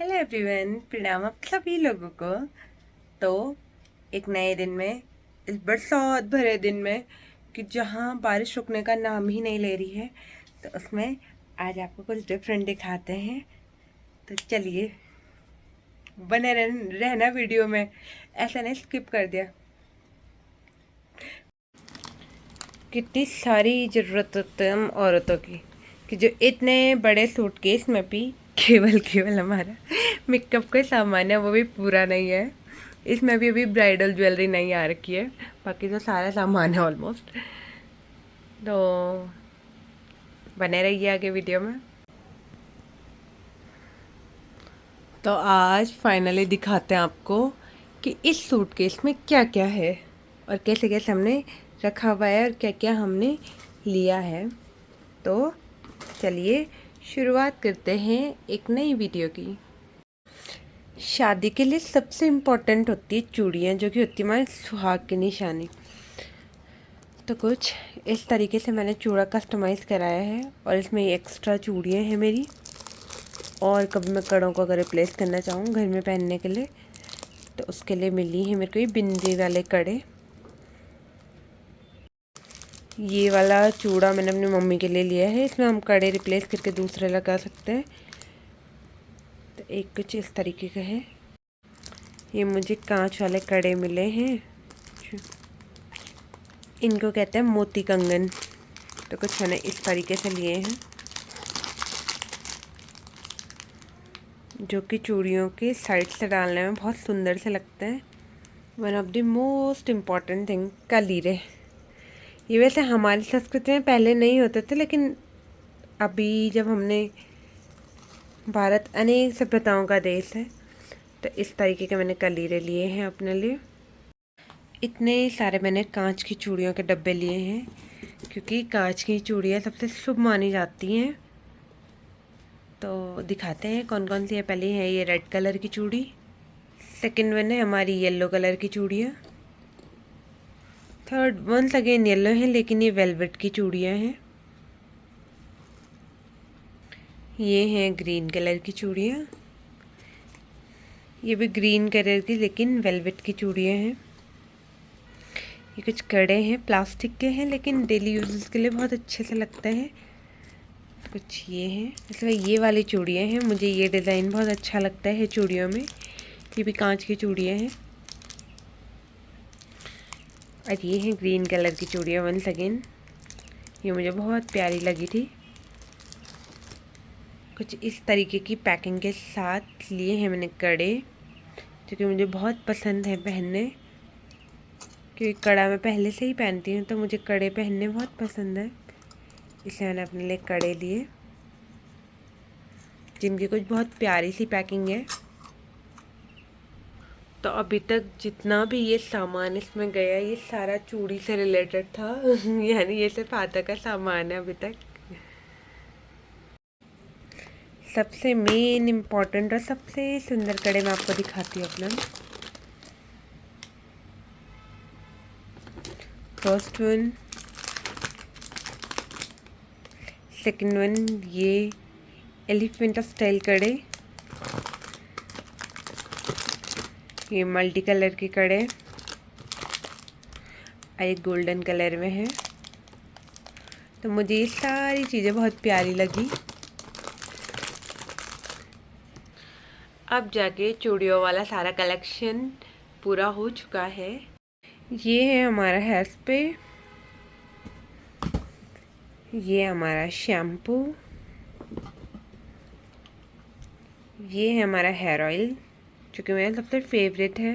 Hello everyone, प्रणाम आप सभी लोगों को। तो एक नए दिन में, इस बरसात भरे दिन में कि जहाँ बारिश रुकने का नाम ही नहीं ले रही है, तो उसमें आज आपको कुछ डिफरेंट दिखाते हैं। तो चलिए, बने रहना वीडियो में, ऐसा नहीं स्किप कर दिया। कितनी सारी ज़रूरत होती है हम औरतों की कि जो इतने बड़े सूटकेस में भी केवल हमारा मेकअप का सामान है वो भी पूरा नहीं है। इसमें भी अभी ब्राइडल ज्वेलरी नहीं आ रखी है, बाकी तो सारा सामान है ऑलमोस्ट। तो बने रहिए आगे वीडियो में। तो आज फाइनली दिखाते हैं आपको कि इस सूटकेस में क्या क्या है और कैसे कैसे हमने रखा हुआ है और क्या क्या हमने लिया है। तो चलिए शुरुआत करते हैं एक नई वीडियो की। शादी के लिए सबसे इम्पोर्टेंट होती है चूड़ियाँ, जो कि होती है हमारे सुहाग की निशानी। तो कुछ इस तरीके से मैंने चूड़ा कस्टमाइज़ कराया है और इसमें एक्स्ट्रा चूड़ियाँ हैं मेरी। और कभी मैं कड़ों को अगर रिप्लेस करना चाहूँ घर में पहनने के लिए, तो उसके लिए मिली है मेरे को ये बिंदी वाले कड़े। ये वाला चूड़ा मैंने अपनी मम्मी के लिए लिया है, इसमें हम कड़े रिप्लेस करके दूसरे लगा सकते हैं। तो एक कुछ इस तरीके का है। ये मुझे कांच वाले कड़े मिले हैं, इनको कहते हैं मोती कंगन। तो कुछ मैंने इस तरीके से लिए हैं, जो कि चूड़ियों के साइड से डालने में बहुत सुंदर से लगते हैं। One of the most important thing, कलीरे। ये वैसे हमारी संस्कृति में पहले नहीं होते थे, लेकिन अभी जब हमने, भारत अनेक सभ्यताओं का देश है, तो इस तरीके के मैंने कलीरे लिए हैं अपने लिए। इतने सारे मैंने कांच की चूड़ियों के डब्बे लिए हैं, क्योंकि कांच की चूड़ियाँ सबसे शुभ मानी जाती हैं। तो दिखाते हैं कौन कौन सी है। पहले है ये रेड कलर की चूड़ी, सेकंड वन है हमारी येलो कलर की चूड़ियाँ, थर्ड वंस अगेन येलो है लेकिन ये वेलवेट की चूड़ियाँ हैं। ये हैं ग्रीन कलर की चूड़ियाँ, ये भी ग्रीन कलर की लेकिन वेलवेट की चूड़ियाँ हैं। ये कुछ कड़े हैं, प्लास्टिक के हैं लेकिन डेली यूज़ के लिए बहुत अच्छे से लगते हैं। कुछ ये हैं, इसमें ये वाली चूड़ियाँ हैं, मुझे ये डिज़ाइन बहुत अच्छा लगता है चूड़ियों में। ये भी कांच की चूड़ियाँ हैं। और ये हैं ग्रीन कलर की चूड़ियाँ वंस अगेन, ये मुझे बहुत प्यारी लगी थी। कुछ इस तरीके की पैकिंग के साथ लिए हैं मैंने कड़े, जो कि मुझे बहुत पसंद है पहनने, क्योंकि कड़ा मैं पहले से ही पहनती हूँ, तो मुझे कड़े पहनने बहुत पसंद है। इसलिए मैंने अपने लिए कड़े लिए, जिनकी कुछ बहुत प्यारी सी पैकिंग है। तो अभी तक जितना भी ये सामान इसमें गया, ये सारा चूड़ी से रिलेटेड था यानी ये सिर्फ हाथा का सामान है अभी तक। सबसे मेन इम्पॉर्टेंट और सबसे सुंदर कड़े मैं आपको दिखाती हूँ अपना। फर्स्ट वन, सेकंड वन, ये एलिफेंट स्टाइल कड़े, ये मल्टी कलर के कड़े और एक गोल्डन कलर में है। तो मुझे ये सारी चीज़ें बहुत प्यारी लगी। अब जाके चूड़ियों वाला सारा कलेक्शन पूरा हो चुका है। ये है हमारा हेयर स्प्रे, ये हमारा शैम्पू, ये है हमारा हेयर ऑयल, जो कि मेरा सबसे फेवरेट है,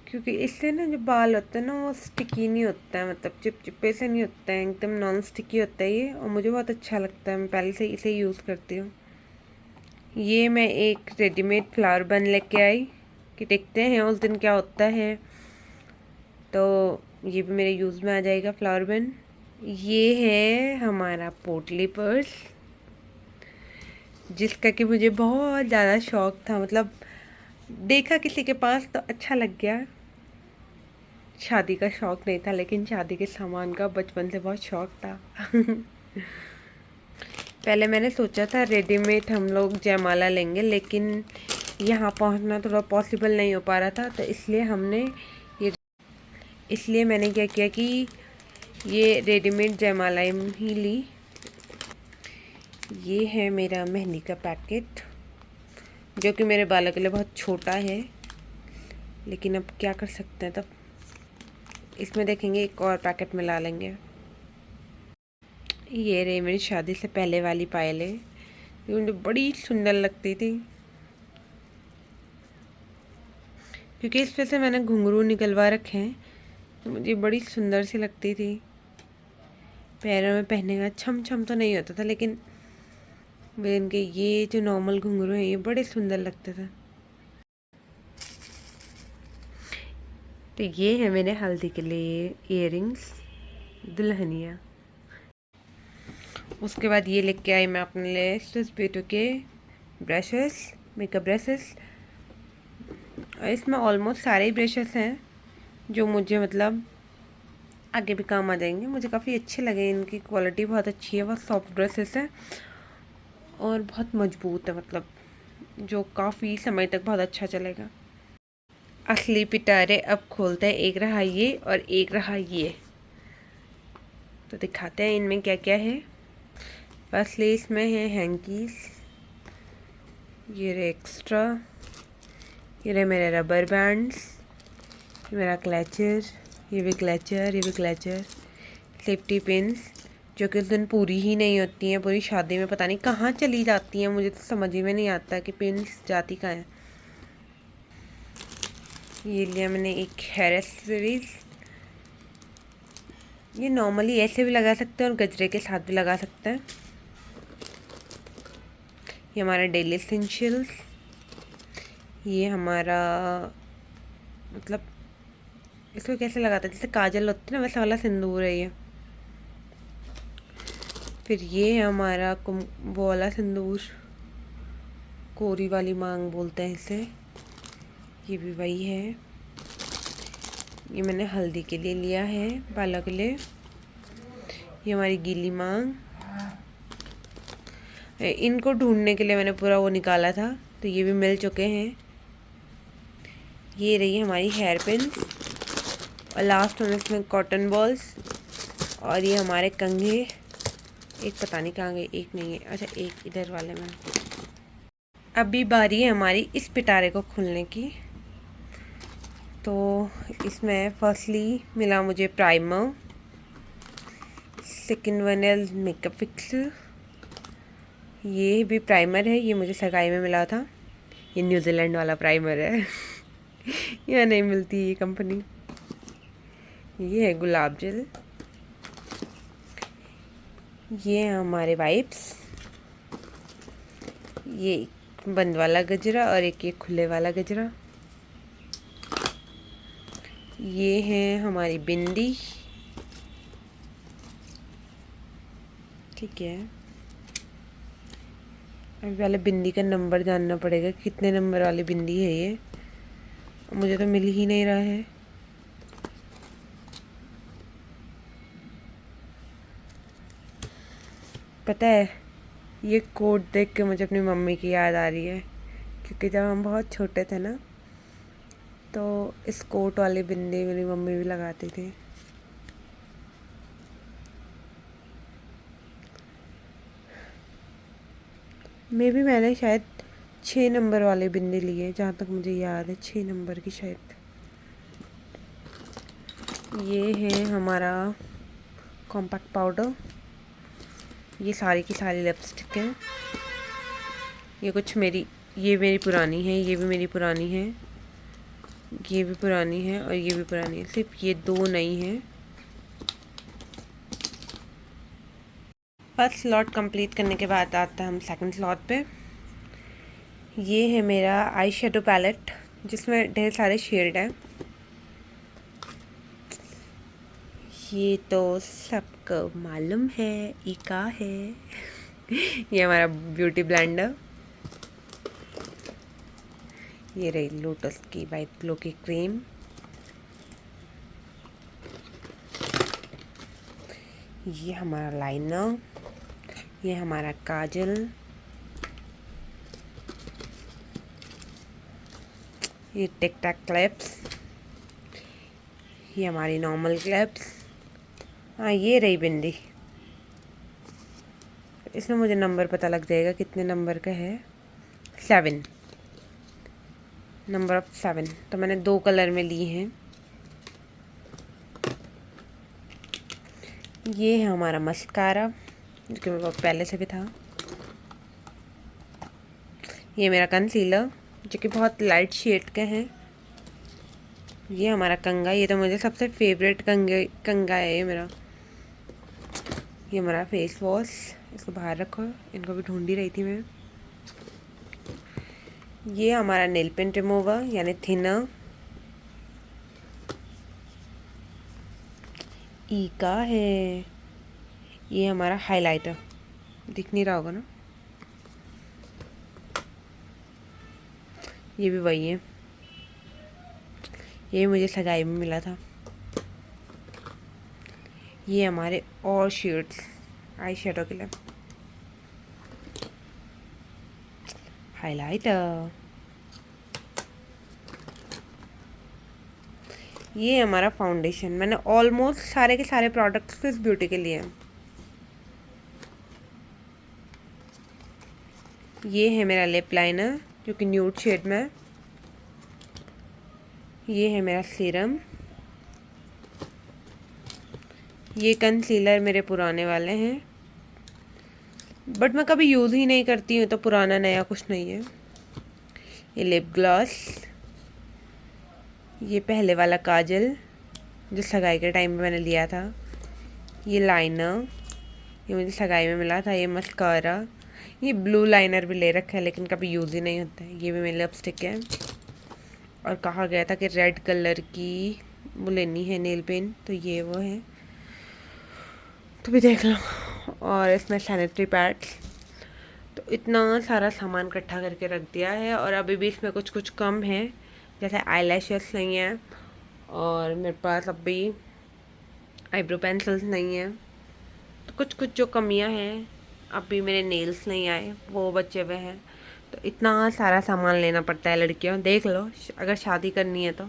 क्योंकि इससे ना जो बाल होता है ना वो स्टिकी नहीं होता है, मतलब चिपचिपे से नहीं होता है, एकदम नॉन स्टिकी होता है ये, और मुझे बहुत अच्छा लगता है। मैं पहले से इसे यूज़ करती हूँ। ये मैं एक रेडीमेड फ्लावर बन लेके आई कि देखते हैं उस दिन क्या होता है, तो ये भी मेरे यूज़ में आ जाएगा फ्लावर बन। ये है हमारा पोटली पर्स, जिसका कि मुझे बहुत ज़्यादा शौक़ था, मतलब देखा किसी के पास तो अच्छा लग गया। शादी का शौक़ नहीं था, लेकिन शादी के सामान का बचपन से बहुत शौक़ था पहले मैंने सोचा था रेडीमेड हम लोग जयमाला लेंगे, लेकिन यहाँ पहुँचना थोड़ा पॉसिबल नहीं हो पा रहा था, तो इसलिए मैंने क्या किया कि ये रेडीमेड जयमाला ही ली। ये है मेरा मेहंदी का पैकेट, जो कि मेरे बालों के लिए बहुत छोटा है, लेकिन अब क्या कर सकते हैं। तब इसमें देखेंगे एक और पैकेट मिला लेंगे। ये रही मेरी शादी से पहले वाली पायलें, ये मुझे बड़ी सुंदर लगती थी, क्योंकि इस पे से मैंने घुंघरू निकलवा रखे हैं, तो मुझे बड़ी सुंदर सी लगती थी। पैरों में पहनने का छम छम तो नहीं होता था, लेकिन इनके ये जो नॉर्मल घुंघरू हैं ये बड़े सुंदर लगते थे। तो ये है मेरे हल्दी के लिए इयररिंग्स, दुल्हनिया। उसके बाद ये लेके आई मैं अपने लिए स्विस ब्यूटी के ब्रशेस, मेकअप ब्रशेस। इसमें ऑलमोस्ट सारे ही ब्रशेस हैं जो मुझे मतलब आगे भी काम आ जाएंगे। मुझे काफ़ी अच्छे लगे, इनकी क्वालिटी बहुत अच्छी है, बहुत सॉफ्ट ब्रशेस हैं और बहुत मजबूत है, मतलब जो काफ़ी समय तक बहुत अच्छा चलेगा। असली पिटारे अब खोलते हैं, एक रहा ये और एक रहा ये, तो दिखाते हैं इनमें क्या क्या है। फर्स्टली इसमें है हैंकीस, ये रहे एक्स्ट्रा, ये रहे मेरे रबर बैंड्स, ये मेरा क्लचर, ये भी क्लचर, ये भी क्लचर, सेफ्टी पिन्स जो कि उस दिन पूरी ही नहीं होती हैं, पूरी शादी में पता नहीं कहाँ चली जाती हैं, मुझे तो समझ ही में नहीं आता कि पिन्स जाती कहाँ हैं। ये लिया मैंने एक हेयर एक्सेसरीज, ये नॉर्मली ऐसे भी लगा सकते हैं और गजरे के साथ भी लगा सकते हैं। ये हमारा डेली एसेंशियल्स, ये हमारा मतलब इसको कैसे लगाते हैं, जैसे काजल होती है ना वैसा वाला सिंदूर है ये। फिर ये है हमारा वो वाला सिंदूर, कोरी वाली मांग बोलते हैं इसे, ये भी वही है। ये मैंने हल्दी के लिए लिया है, बालों के लिए। ये हमारी गीली मांग, इनको ढूंढने के लिए मैंने पूरा वो निकाला था, तो ये भी मिल चुके हैं। ये रही हमारी हेयर पिन और लास्ट में इसमें कॉटन बॉल्स, और ये हमारे कंघे, एक पता नहीं कहाँ गए, एक नहीं है, अच्छा एक इधर वाले में। अभी बारी है हमारी इस पिटारे को खोलने की। तो इसमें फर्स्टली मिला मुझे प्राइमर, सेकेंड वन है मेकअप फिक्स, ये भी प्राइमर है, ये मुझे सगाई में मिला था, ये न्यूजीलैंड वाला प्राइमर है यहाँ नहीं मिलती ये कंपनी। ये है गुलाब जल, ये है हमारे वाइप्स, ये बंद वाला गजरा और एक ये खुले वाला गजरा, ये है हमारी बिंदी, ठीक है। अभी पहले बिंदी का नंबर जानना पड़ेगा, कितने नंबर वाली बिंदी है ये, मुझे तो मिल ही नहीं रहा है। पता है, ये कोट देख के मुझे अपनी मम्मी की याद आ रही है, क्योंकि जब हम बहुत छोटे थे ना, तो इस कोट वाली बिंदी मेरी मम्मी भी लगाती थी। मे भी मैंने शायद 6 नंबर वाली बिंदी ली है, जहाँ तक मुझे याद है 6 नंबर की शायद। ये है हमारा कॉम्पैक्ट पाउडर, ये सारी की सारी लिपस्टिक है, ये मेरी पुरानी है, ये भी मेरी पुरानी है, ये भी पुरानी है और ये भी पुरानी है, सिर्फ ये 2 नई हैं। फर्स्ट स्लॉट कंप्लीट करने के बाद आता है हम सेकंड स्लॉट पे। ये है मेरा आई शेडो पैलेट, जिसमें ढेर सारे शेड हैं, ये तो सबको मालूम है ये का है ये हमारा ब्यूटी ब्लेंडर, ये रही लोटस की वाइट ग्लो की क्रीम, ये हमारा लाइनर, ये हमारा काजल, ये टिक टैक क्लिप्स, ये हमारी नॉर्मल क्लिप्स। हाँ, ये रही बिंदी। इसमें मुझे नंबर पता लग जाएगा कितने नंबर का है। 7, नंबर ऑफ 7। तो मैंने 2 कलर में ली हैं। ये है हमारा मस्कारा, जो कि मेरे पास पहले से भी था। ये मेरा कंसीलर, जो कि बहुत लाइट शेड के हैं। ये हमारा कंघा, ये तो मुझे सबसे फेवरेट कंघा है ये मेरा। ये हमारा फेस वॉश, इसको बाहर रखो, इनको भी ढूंढ ही रही थी मैं। ये हमारा नेल पेंट रिमूवर यानी थिनर। ई का है। ये हमारा हाइलाइटर, दिख नहीं रहा होगा ना, ये भी वही है। ये मुझे सगाई में मिला था। ये हमारे और शेड्स आई शेडो के लिए। हाइलाइटर, ये हमारा फाउंडेशन। मैंने ऑलमोस्ट सारे के सारे प्रोडक्ट्स इस ब्यूटी के लिए हैं। ये है मेरा लिप लाइनर, जो कि न्यूड शेड में है। ये है मेरा सीरम। ये कंसीलर मेरे पुराने वाले हैं, बट मैं कभी यूज़ ही नहीं करती हूँ, तो पुराना नया कुछ नहीं है। ये लिप ग्लॉस, ये पहले वाला काजल जो सगाई के टाइम पे मैंने लिया था। ये लाइनर, ये मुझे सगाई में मिला था। ये मस्कारा, ये ब्लू लाइनर भी ले रखा है लेकिन कभी यूज़ ही नहीं होता है। ये भी मेरी लिपस्टिक है, और कहा गया था कि रेड कलर की वो लेनी है नेल पेंट, तो ये वो है, तो भी देख लो। और इसमें सैनिटरी पैड्स। तो इतना सारा सामान इकट्ठा करके रख दिया है, और अभी भी इसमें कुछ कुछ कम है, जैसे आईलैशेस नहीं है, और मेरे पास अभी आईब्रो पेंसिल्स नहीं है। तो कुछ कुछ जो कमियां हैं, अभी मेरे नेल्स नहीं आए, वो बचे हुए हैं। तो इतना सारा सामान लेना पड़ता है लड़कियों, देख लो अगर शादी करनी है तो।